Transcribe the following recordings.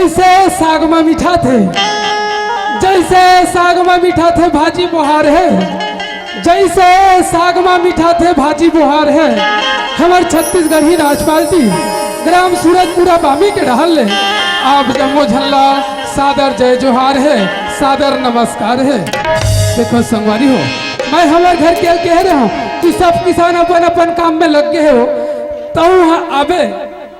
जैसे साग में मीठा थे, जैसे साग में मीठा थे भाजी बुहार है, जैसे साग में मीठा थे भाजी बुहार है। हमार छत्तीसगढ़ी राजपालती ग्राम सूरजपुरा बामी के ढहल ले आप जम्मो झल्ला सादर जय जोहार है, सादर नमस्कार है। देखो संगवारी हो, मैं हमारे घर के कह रहा हूँ कि सब किसान अपन अपन काम में लग गए हो, तो अबे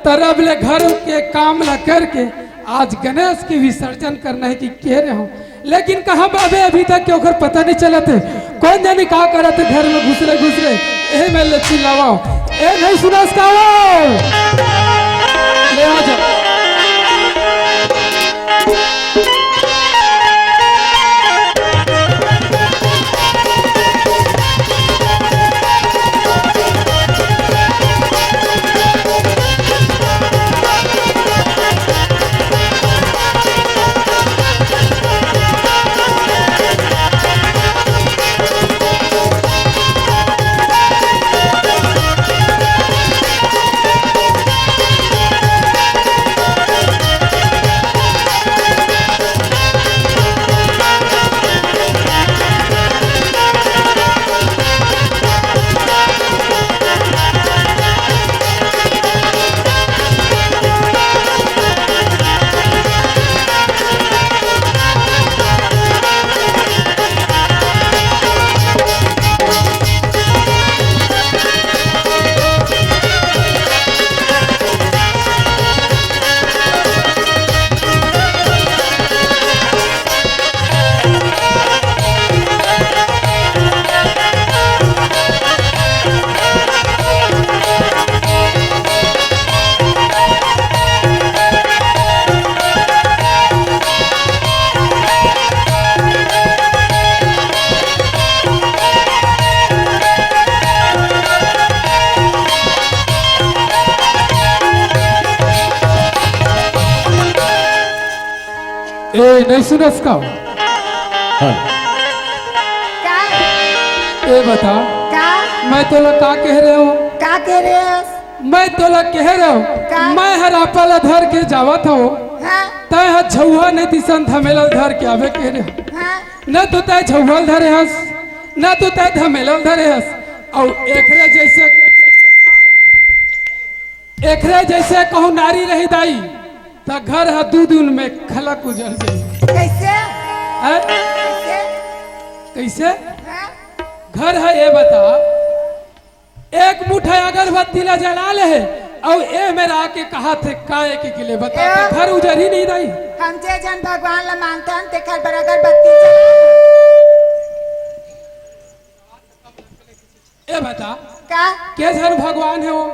तरब ले घर के काम ला करके आज गणेश की विसर्जन करना है कि कह रहे हो, लेकिन कहाँ बाबे अभी तक क्यों घर पता नहीं चला थे। कौन जाने कहा करा थे घर में घुसरे घुसरे यही मैं लच्छी लावाओ ए नहीं सुना ले आ जाओ। ए नहीं सुनस का क्या ए बता क्या मैं तोला का कह रहे हो, क्या कह रहे हो? मैं तोला कह रहे हो का? मैं हरापला धर के जावत हो हाँ तय हा झौहा नहीं तिसन धमेलल धर के आवे कह रहे हो। हाँ न तो तय झौहल धरे हस न तो तय धमेलल धरे हस और एकरे जैसे कहूँ नारी रही दाई तो घर हा दू दिन में खलक उजड़ गई। कैसे है? कैसे कैसे हाँ? घर है ये बता, एक मुठ्ठी अगरबत्ती ला जला ले है और ए मेरा आके कहा थे काहे के लिए बता तो घर उजड़ ही नहीं रही। हम जे जन भगवान ला मांगता हन ते घर पर अगरबत्ती ए बता का के जन भगवान है वो?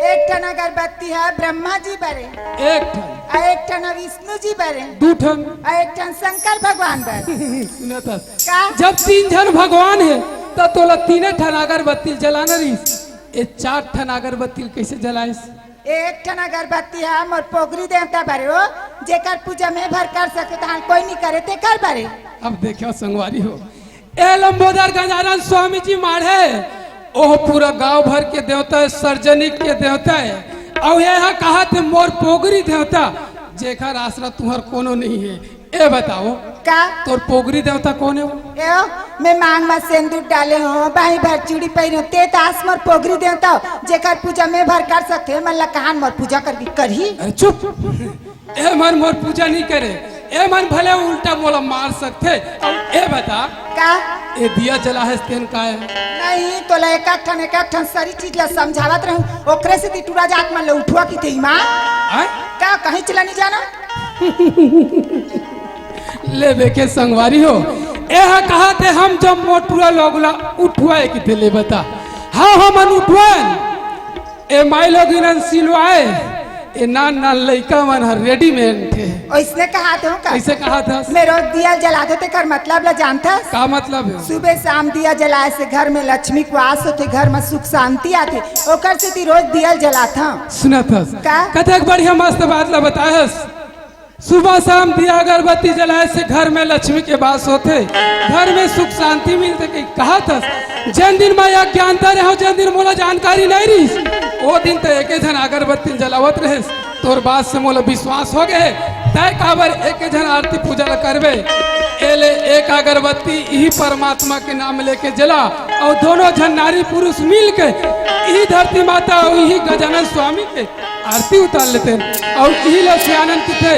एक टन अगरबत्ती है ब्रह्मा जी बरे, एक ठन और एक टन विष्णु जी बरे, दू ठन और एक टन शंकर भगवान बरे। सुनता का जब तीन जन भगवान है तो तोला तीने ठन अगरबत्ती जलाना रहीस, ये चार ठन अगरबत्ती कैसे जलाइस? एक टन अगरबत्ती है मोर पोगरी देवता बरे हो, जेकर पूजा में भर कर सके तो कोई नहीं करे ते कर बरे। अब देखो संगवारी हो, ए लंबोदर गंजानन स्वामी जी माढ़े ओह पूरा गांव भर के देवता है, सार्वजनिक के देवता है और यहाँ कहा थे मोर पोगरी देवता जेकर आसरा तुहर कोनो नहीं है। ए बताओ का तोर पोगरी देवता कौन है वो? एओ मैं मांग में सिंदूर डाले हो, बाही भर चूड़ी पहने हो, ते तास मोर पोगरी देवता हो, जेकर पूजा में भर कर सकते मन ला कहान मोर पूजा करही। अरे चुप, ए मन मोर पूजा नहीं करे, ए मन भले उल्टा मोला मार सकते। और ए बता का ए दिया जला है तेन का है? नहीं तो ला एक ठन सारी चीज ला समझावत रहूं, ओकरे से टिटूरा जात मन ला उठवा की थी मां आय का कहीं चला नहीं जाना। ले बेके संगवारी हो, यह कहा थे हम जब मोटुआ लोगला उठवाए कि थे ले बता। हाँ हम उठवाए ए माई लोग इन सिलवाए ए नान नान लइका मन हर रेडीमेड थे। और इसने कहा था का कैसे कहा था? मैं रोज दिया जलाते थे कर मतलब ला जानता का मतलब है? सुबह शाम दिया जलाए से घर में लक्ष्मी को वास होते, घर में सुख शांति आते, ओकर से ती रोज दिया जलाता। सुना था का कथक बढ़िया मस्त बात ला बतायस, सुबह शाम दिया अगरबत्ती जलाए से घर में लक्ष्मी के वास होते, घर में सुख शांति मिलते। कहा था जिन दिन मैं अज्ञानता रहो, जिन दिन मोला जानकारी नहीं रही वो दिन तो एक जन अगरबत्ती जलावत रहे तोर बात से मोला विश्वास हो गए तय काबर एक जन आरती पूजा ला करबे एले एक अगरबत्ती यही परमात्मा के नाम लेके जला और दोनों जन नारी पुरुष मिल के यही धरती माता और यही गजानन स्वामी के आरती उतार लेते और यही लोग से आनंद थे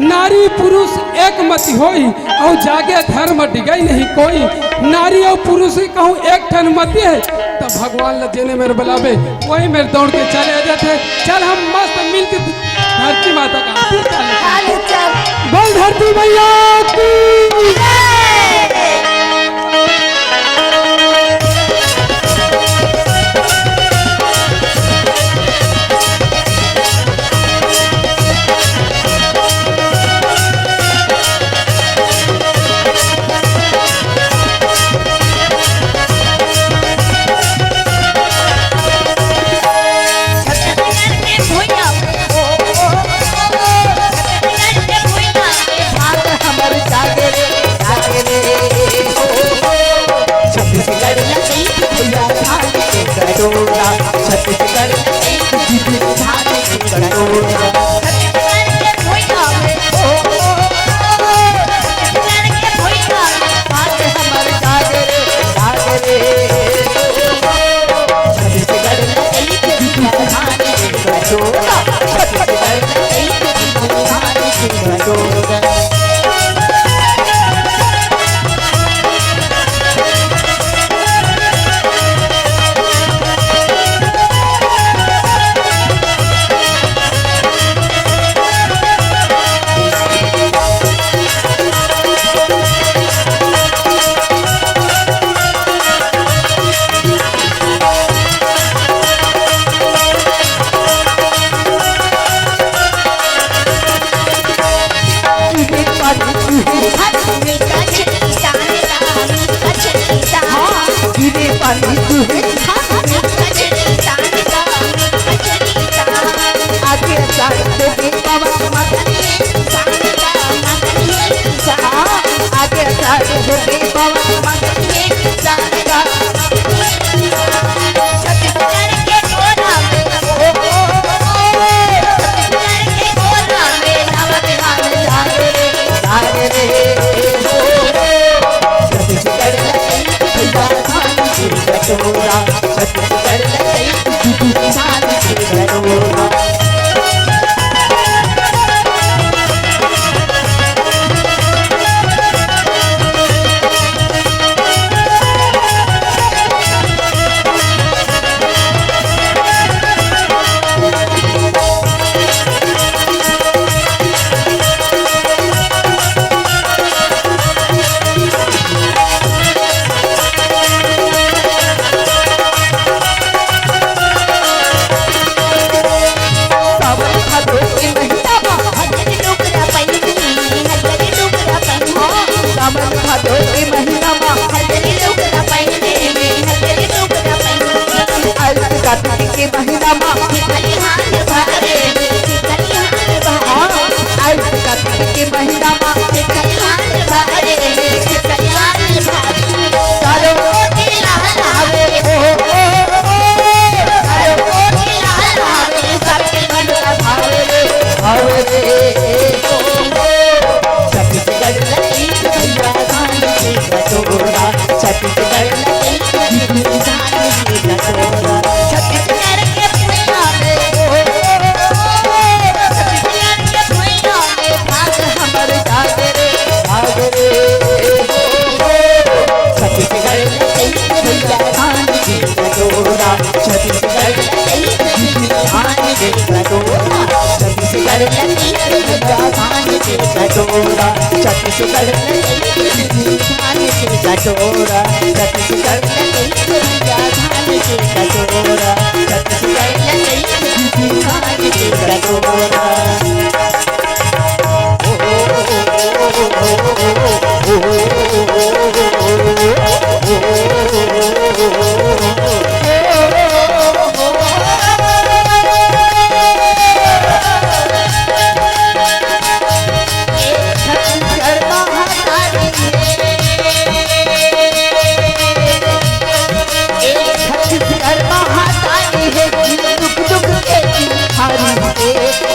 नारी पुरुष एक मत होई और जागे धर्म डिगई नहीं कोई नारी और पुरुष कहूँ एक ठन मत है तब भगवान ल जेने मेरे बुलावे वही मेरे दौड़ के चले जाते चल हम मस्त मिल के धरती माता का आरती उतार लेते चल बोल धरती मैया की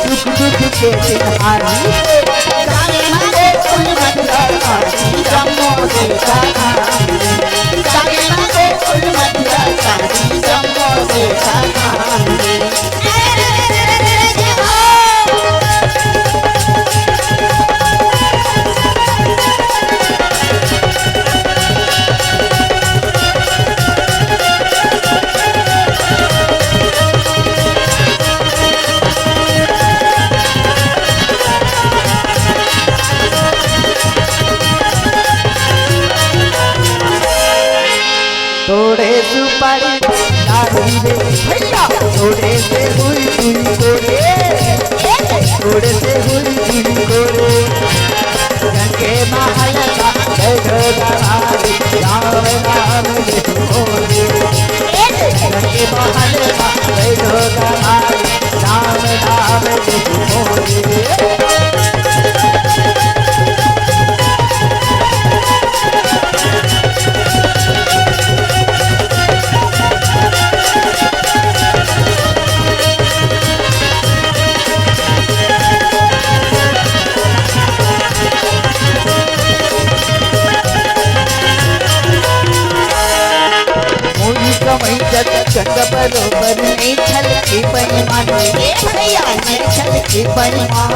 दुख दुख के सिंहारी गावे मांगे फूल मथुरा काशी जम्मू से कहानी गावे मांगे फूल मथुरा काशी जम्मू से कहानी थोड़े सुपारी लाड़ी रे भैया थोड़े से हुई हुई कोरे थोड़े से हुई हुई कोरे गंगे महल का गढ़वाली राम नाम ले मोरे गंगे महल का गढ़वाली राम नाम ले मोरे चंद बरोबर नहीं छल की बेईमान भैया नहीं छल की बेईमान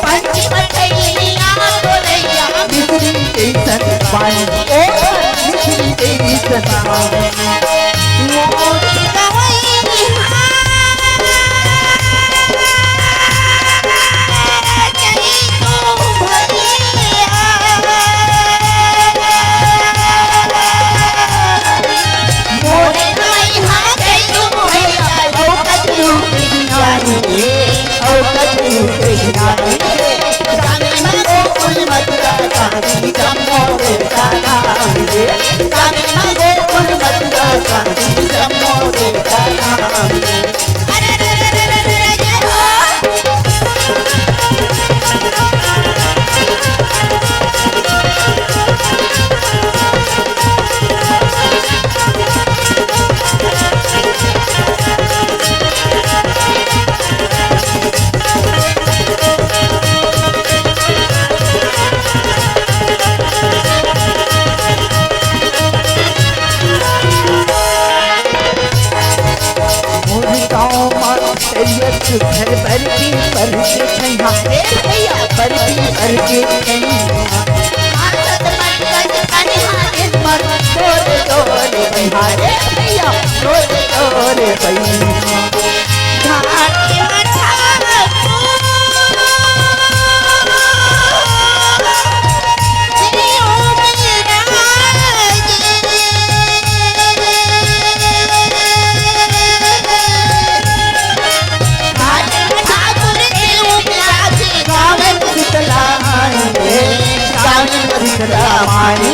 पंच पटैया बोलैया मिश्री जैसन पानी ओ मिश्री जैसन मोरी गवैया चली तू भैया मोरी घर भर की पर के छैया भैया भर की भर के छैया आदत मत कने हाथे मत तोरे तोरे बिहारे भैया तोरे तोरे भैया घाट के मठा रामायणी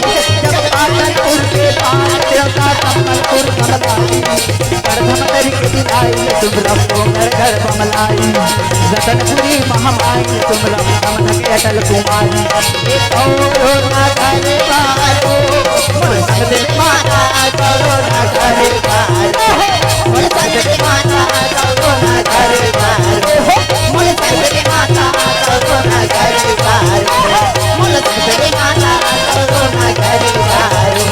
जब पाटनपुर के पास देवता कमलपुर कमलाई प्रथम तरीके दिलाई तुम रखो घर बमलाई रतनपुरी महामाई तुम रमन के अटल कुमारी एक और ना करे बारो मन संग माता करो ना करे बारो मन संग माता करो ना करे बारो मन संग माता करो ना करे बारो मन संग माता करो ना करे बारो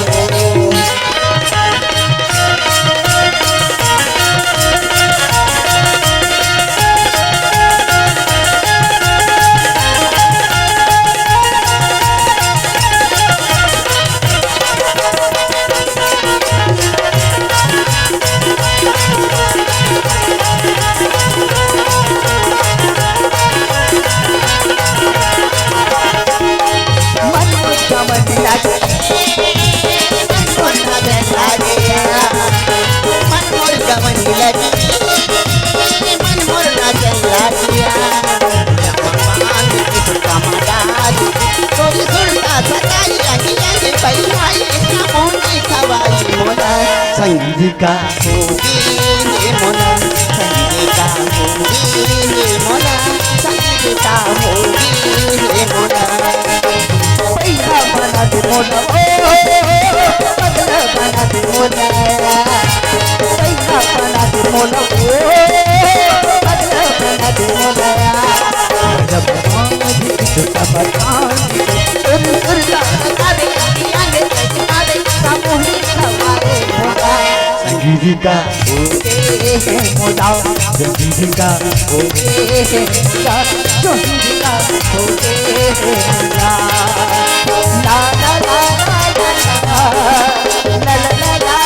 संगीता होगी मोना संगीता होगी मोना संगीता होगी मोना पैसा बना दे मोना बदला बना दे मोना पैसा बना दे मोना बदला बना दे मोना संजीवी का होते हैं मोला संजीवी का होते हैं मोला संजीवी का होते हैं मोला ला ला ला ला ला ला ला ला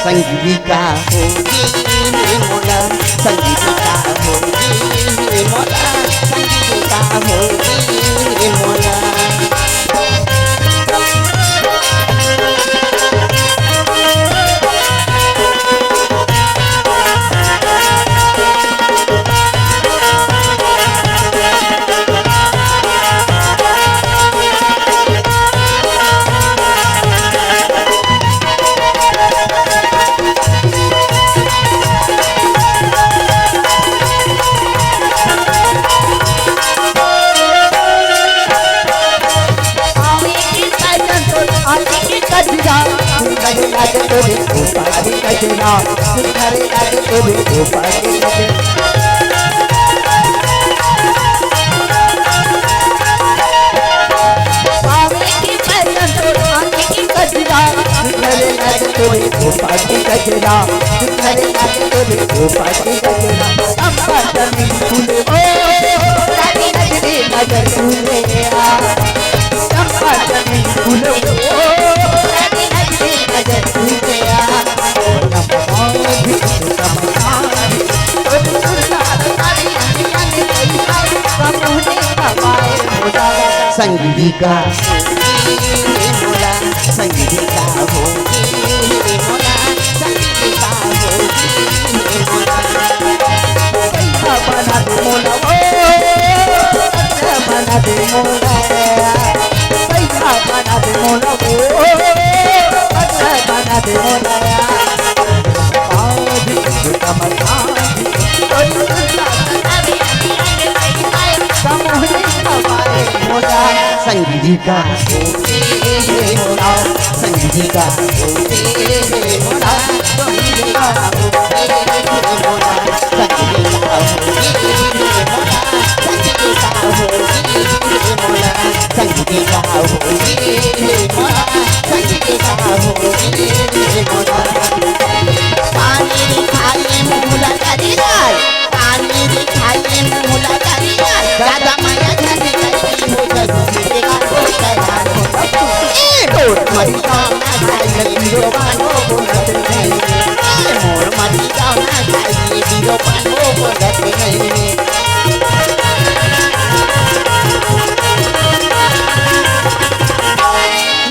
संगीता होगी मोला संगीता होगी मोला संगीता होगी मोला संगीता मोला संगीता होगी मोला संगीता होगी मोला पैसा बना दे मोला पैसा बना दे मोला पैसा बना दे मोला पैसा बना दे मोला संगीता मोला संगीता मोला संगीता मोला संगीता मोला संगीता मोला पानी खाए मोला करिया पानी खाए मोला करिया दादा माया घरे गई हो जल्दी मरी जाना चाहिए वीरो बानो बोलत नहीं मोर मरी जाना चाहिए वीरो बानो बोलत नहीं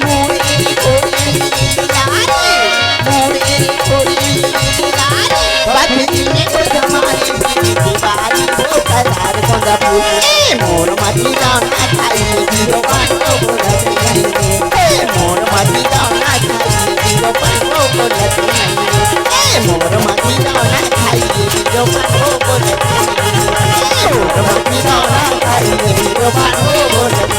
मोरी कोरी लारे बदली में कोई हमारी दीवारी हो करार बंदा पूछे मोर मरी जाना चाहिए वीरो बानो बोलत नहीं मोर मती जाना चाहिए वीरो बानो बोलत नहीं मोर मती जाना चाहिए वीरो बानो बोलत नहीं मोर मती जाना चाहिए वीरो बानो बोलत